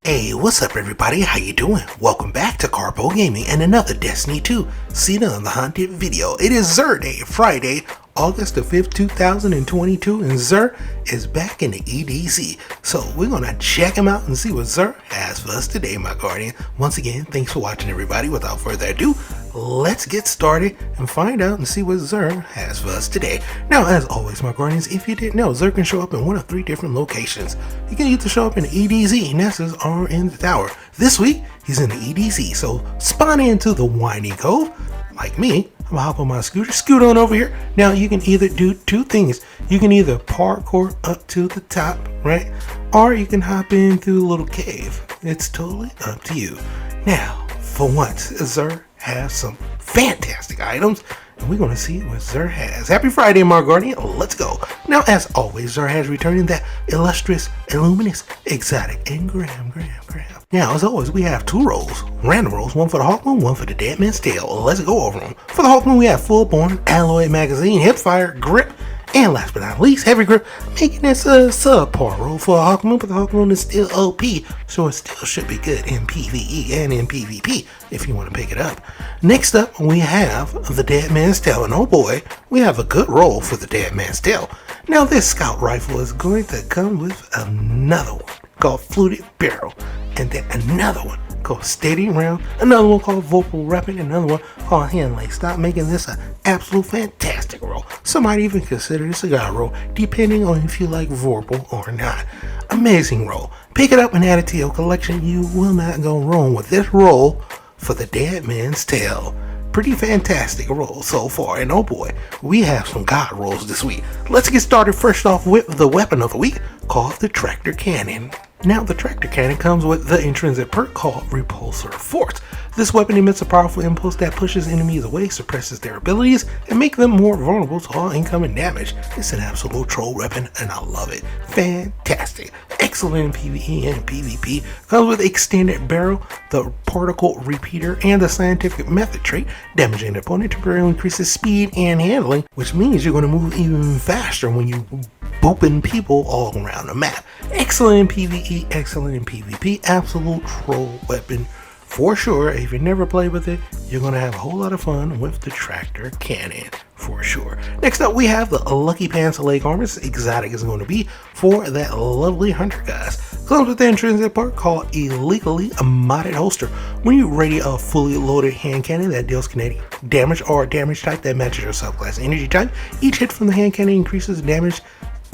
Hey, what's up everybody? How you doing? Welcome back to Karpo Gaming and another Destiny 2 Cena on the Haunted video. It is Xur Day, Friday, August the 5th, 2022, and Xur is back in the EDC. So we're gonna check him out and see what Xur has for us today, my guardian. Once again, thanks for watching everybody. Without further ado, let's get started and find out and see what Xur has for us today. Now, as always, my guardians, if you didn't know, Xur can show up in one of three different locations. He can either show up in the EDZ, Nessus, or in the tower. This week, he's in the EDC, so spawn into the Winding Cove. Like me, I'm gonna hop on my scooter, scoot on over here. Now, you can either do two things. You can either parkour up to the top, right? Or you can hop in through a little cave. It's totally up to you. Now, for once, Xur has some fantastic items, and we're going to see what Xur has. Happy Friday, my guardian. Let's go. Now, as always, Xur has returning that illustrious, illuminous, exotic, and gram. Now, as always, we have two rolls, random rolls, one for the HAWKMOON, one for the Dead Man's Tale. Let's go over them. For the HAWKMOON, we have Full-Born, Alloy Magazine, Hipfire, Grip, and last but not least, Heavy Grip, making this a subpar roll for a HAWKMOON, but the HAWKMOON is still OP, so it still should be good in PvE and in PvP if you want to pick it up. Next up, we have the Dead Man's Tale, and oh boy, we have a good roll for the Dead Man's Tale. Now, this scout rifle is going to come with another one called Fluted Barrel, and then another one called Steady Round, another one called Vocal Weapon, another one called Handlay. Stop making this an absolute fantastic roll. Some might even consider this a god roll, depending on if you like Vorpal or not. Amazing roll. Pick it up and add it to your collection. You will not go wrong with this roll for the Dead Man's Tale. Pretty fantastic roll so far, and oh boy, we have some god rolls this week. Let's get started first off with the weapon of the week, called the Tractor Cannon. Now, the Tractor Cannon comes with the intrinsic perk called Repulsor Force. This weapon emits a powerful impulse that pushes enemies away, suppresses their abilities, and makes them more vulnerable to all incoming damage. It's an absolute troll weapon, and I love it. Fantastic. Excellent in PvE and PvP. Comes with Extended Barrel, the Particle Repeater, and the Scientific Method trait. Damaging an opponent temporarily increases speed and handling, which means you're going to move even faster when you booping people all around the map. Excellent in PvE, excellent in PvP. Absolute troll weapon. For sure, if you never play with it, you're going to have a whole lot of fun with the Tractor Cannon, for sure. Next up, we have the Lucky Pants leg armor. Exotic is going to be for that lovely hunter guys. Comes with the intrinsic part called Illegally Modded Holster. When you ready a fully loaded hand cannon that deals kinetic damage or damage type that matches your subclass energy type, each hit from the hand cannon increases damage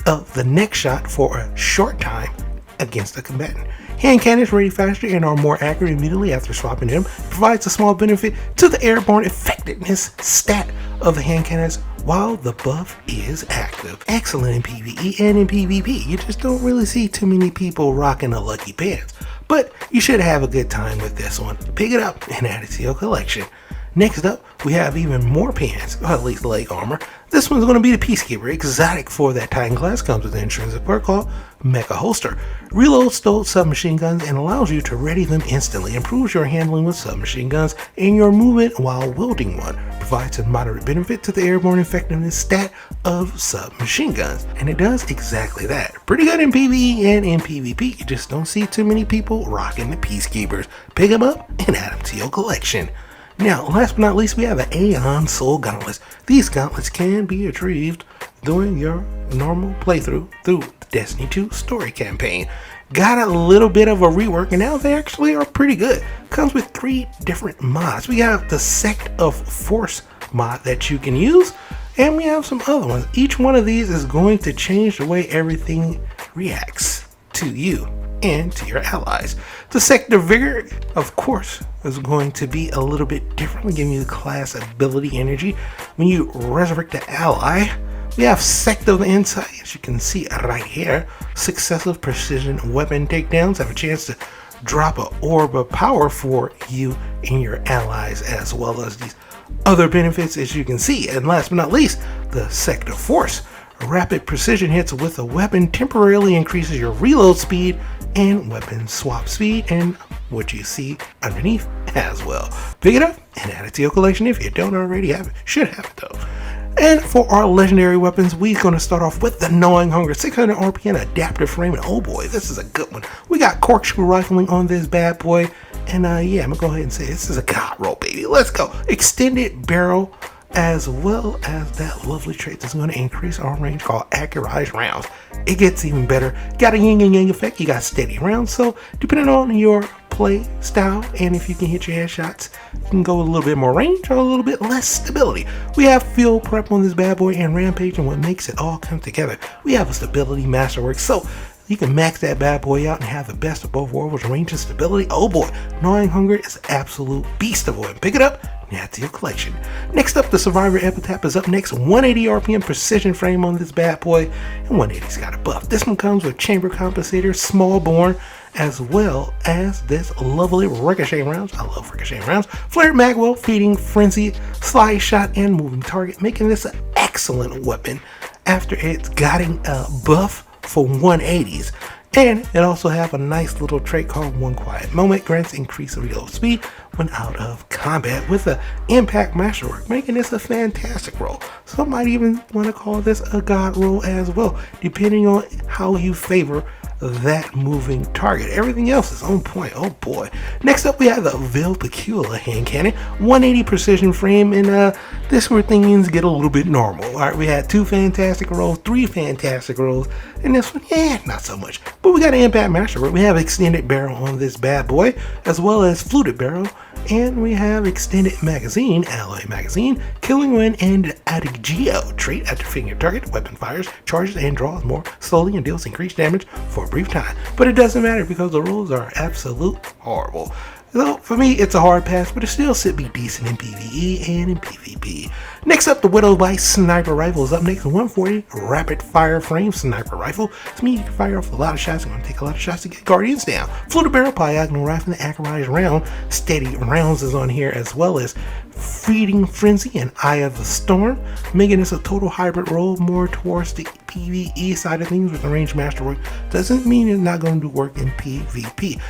of the next shot for a short time against the combatant. Hand cannons ready faster and are more accurate immediately after swapping them. Provides a small benefit to the airborne effectiveness stat of the hand cannons while the buff is active. Excellent in PvE and in PvP. You just don't really see too many people rocking a Lucky Pants, but you should have a good time with this one. Pick it up and add it to your collection. Next up, we have even more pants, or at least leg armor. This one's going to be the Peacekeeper. Exotic for that Titan class, comes with an intrinsic perk called Mecha Holster. Reloads stowed submachine guns and allows you to ready them instantly. Improves your handling with submachine guns and your movement while wielding one. Provides a moderate benefit to the airborne effectiveness stat of submachine guns. And it does exactly that. Pretty good in PvE and in PvP. You just don't see too many people rocking the Peacekeepers. Pick them up and add them to your collection. Now, last but not least, we have the AEON Soul Gauntlets. These gauntlets can be retrieved during your normal playthrough through the Destiny 2 story campaign. Got a little bit of a rework, and now they actually are pretty good. Comes with three different mods. We have the Sect of Force mod that you can use, and we have some other ones. Each one of these is going to change the way everything reacts to you and to your allies. The Sect of Vigor, of course, is going to be a little bit different, giving you the class ability energy when you resurrect the ally. We have Sect of the Insight, as you can see right here. Successive precision weapon takedowns have a chance to drop an orb of power for you and your allies, as well as these other benefits, as you can see. And last but not least, the Sect of Force. Rapid precision hits with a weapon temporarily increases your reload speed and weapon swap speed, and what you see underneath as well. Pick it up and add it to your collection if you don't already have it. Should have it though. And for our legendary weapons, we're going to start off with the Gnawing Hunger 600 RPM adaptive frame. And oh boy, this is a good one. We got corkscrew rifling on this bad boy. And yeah, I'm going to go ahead and say this is a god roll, baby. Let's go. Extended barrel, as well as that lovely trait that's going to increase our range called accurized rounds. It gets even better. Got a yin and yang effect. You got steady rounds. So depending on your play style and if you can hit your headshots, you can go a little bit more range or a little bit less stability. We have field prep on this bad boy and rampage, and what makes it all come together, we have a stability masterwork. So you can max that bad boy out and have the best of both worlds, range and stability. Oh boy, Gnawing Hunger is absolute beast of one. Pick it up, add to your collection. Next up, the Survivor Epitaph is up next. 180 RPM precision frame on this bad boy, and 180's got a buff. This one comes with chamber compensator, small bore, as well as this lovely ricochet rounds. I love ricochet rounds. Flared magwell, feeding frenzy, slide shot, and moving target, making this an excellent weapon after it's gotten a buff for 180s. And it also have a nice little trait called One Quiet Moment, grants increased reload speed when out of combat with the impact masterwork, making this a fantastic roll. Some might even want to call this a god roll as well, depending on how you favor that moving target. Everything else is on point. Oh boy. Next up, we have the VULPECULA hand cannon, 180 precision frame, and this where things get a little bit normal. All right, we had 2 fantastic rolls, 3 fantastic rolls, and this one, not so much. But we got an impact masterwork. We have extended barrel on this bad boy, as well as fluted barrel, and we have extended magazine, alloy magazine, killing when and adding geo trait after fitting your target. Weapon fires, charges, and draws more slowly and deals increased damage for a brief time. But it doesn't matter because the rolls are absolute horrible. So for me, it's a hard pass, but it still should be decent in PvE and in PvP. Next up, the Widow Bite Sniper Rifle is up next. 140 rapid fire frame sniper rifle. This means you can fire off a lot of shots. You're going to take a lot of shots to get guardians down. Fluted barrel, diagonal rifle, and accurized round. Steady rounds is on here, as well as feeding frenzy and Eye of the Storm, making this a total hybrid roll more towards the PvE side of things with the range masterwork. Doesn't mean it's not going to do work in PvP.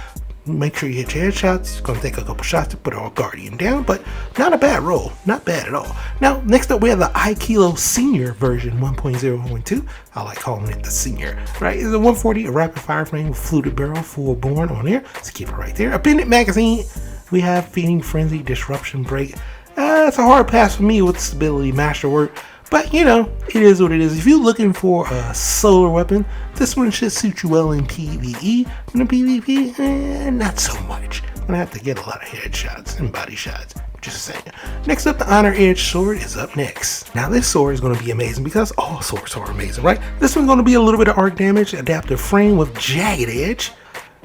Make sure you hit your headshots. It's going to take a couple shots to put our guardian down, but not a bad roll. Not bad at all. Now, next up, we have the I-Kilo Senior version 1.0.2. I like calling it the Senior, right? It's a 140 rapid fire frame with fluted barrel, full born on there. Let's keep it right there. Appended magazine. We have feeding frenzy, disruption break. It's a hard pass for me with stability masterwork. But, you know, it is what it is. If you're looking for a solar weapon, this one should suit you well in PvE. But in PvP, not so much. I'm going to have to get a lot of headshots and body shots. Just saying. Next up, the Honor Edge Sword is up next. Now, this sword is going to be amazing because all swords are amazing, right? This one's going to be a little bit of arc damage, adaptive frame with jagged edge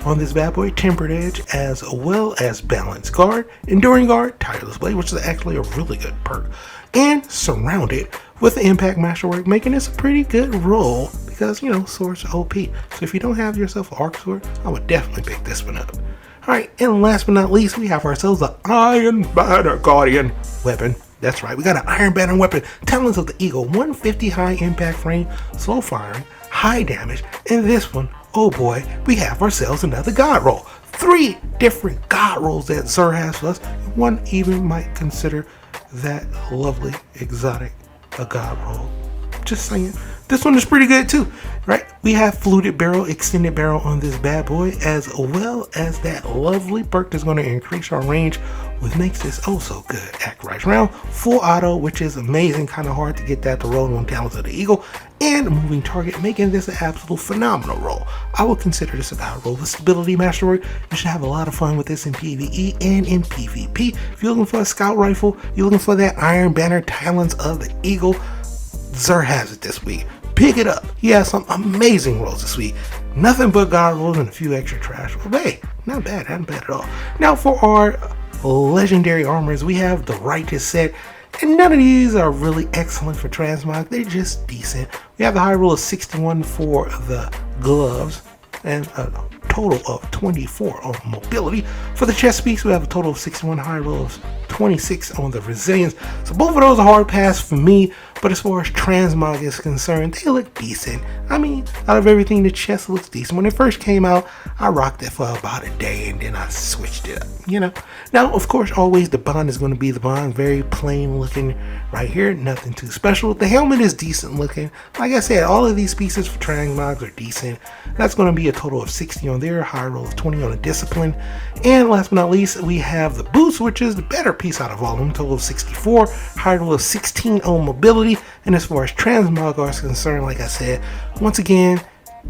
on this bad boy, tempered edge, as well as balanced guard, enduring guard, tireless blade, which is actually a really good perk, and surrounded with the impact masterwork, making this a pretty good roll because, you know, swords are OP. So if you don't have yourself an arc sword, I would definitely pick this one up. Alright, and last but not least, we have ourselves the Iron Banner Guardian weapon. That's right, we got an Iron Banner weapon, Talons of the Eagle, 150 high impact frame, slow firing, high damage, and this one, oh boy, we have ourselves another god roll. 3 different god rolls that XUR has for us. One even might consider that lovely exotic a god roll. Just saying. This one is pretty good too, right? We have fluted barrel, extended barrel on this bad boy, as well as that lovely perk that's going to increase our range, which makes this oh so good. Accurized round, full auto, which is amazing, kind of hard to get that to roll on Talons of the Eagle, and moving target, making this an absolute phenomenal roll. I would consider this a god roll. The stability masterwork, you should have a lot of fun with this in PvE and in PvP. If you're looking for a scout rifle, you're looking for that Iron Banner Talons of the Eagle, XUR has it this week. Pick it up. He has some amazing rolls this week. Nothing but god rolls and a few extra trash. Well, hey, not bad at all. Now for our legendary armors, we have the Righteous set, and none of these are really excellent for transmog. They're just decent. We have the high roll of 61 for the gloves, and total of 24 on mobility. For the chest piece, we have a total of 61 high rolls, 26 on the resilience. So both of those are hard pass for me, but as far as transmog is concerned, they look decent. I mean, out of everything, the chest looks decent. When it first came out, I rocked it for about a day and then I switched it up, you know. Now, of course, always the bond is going to be the bond. Very plain looking right here, nothing too special. The helmet is decent looking. Like I said, all of these pieces for transmogs are decent. That's going to be a total of 60 on there, high roll of 20 on the discipline. And last but not least, we have the boots, which is the better piece out of all of them, total of 64, high roll of 16 on mobility. And as far as transmog are concerned, like I said, once again,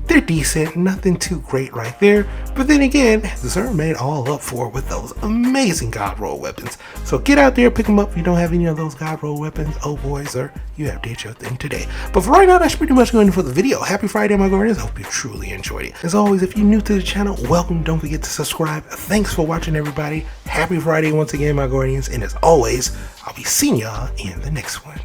they're decent, nothing too great right there. But then again, Xur made all up for it with those amazing God Roll weapons. So get out there, pick them up if you don't have any of those God Roll weapons. Oh boy, Xur, you have did your thing today. But for right now, that's pretty much going for the video. Happy Friday, my guardians. I hope you truly enjoyed it. As always, if you're new to the channel, welcome. Don't forget to subscribe. Thanks for watching, everybody. Happy Friday once again, my guardians. And as always, I'll be seeing y'all in the next one.